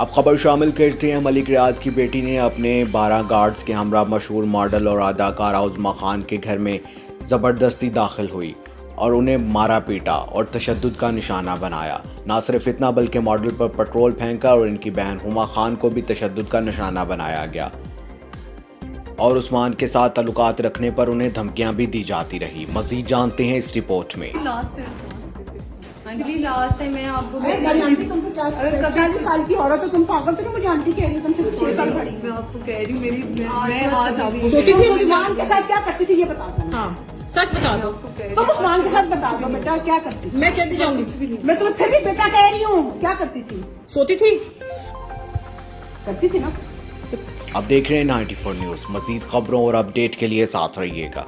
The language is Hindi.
अब खबर शामिल करते हैं। मलिक रियाज की बेटी ने अपने 12 गार्ड्स के हमरा मशहूर मॉडल और अदाकार आउज़मा खान के घर में ज़बरदस्ती दाखिल हुई और उन्हें मारा पीटा और तशद्दुद का निशाना बनाया। ना सिर्फ इतना बल्कि मॉडल पर पेट्रोल फेंका और इनकी बहन हुमा खान को भी तशद्दुद का निशाना बनाया गया और उस्मान के साथ ताल्लुकात रखने पर उन्हें धमकियां भी दी जाती रही। मज़ीद जानते हैं इस रिपोर्ट में। लास्ट है मैं आपको तुमको 40 साल की औरत हो, तुम पागल तो मुझे आंटी कह रही हो, तुम सिर्फ 6 साल बड़ी। मैं आपको कह रही हूँ मेरी मैं आज आपको सोती थी उस्मान के साथ क्या करती थी ये बता दो। हाँ सच बता दो। तुम उस्मान के साथ बता दो बेटा क्या करती थी। मैं कहती जाऊंगी। मैं तुम्हें फिर भी बेटा कह रही हूँ क्या करती थी। सोती थी। करती थी ना। अब देख रहे हैं 94 न्यूज़। मज़ीद खबरों और अपडेट के लिए साथ रहिएगा।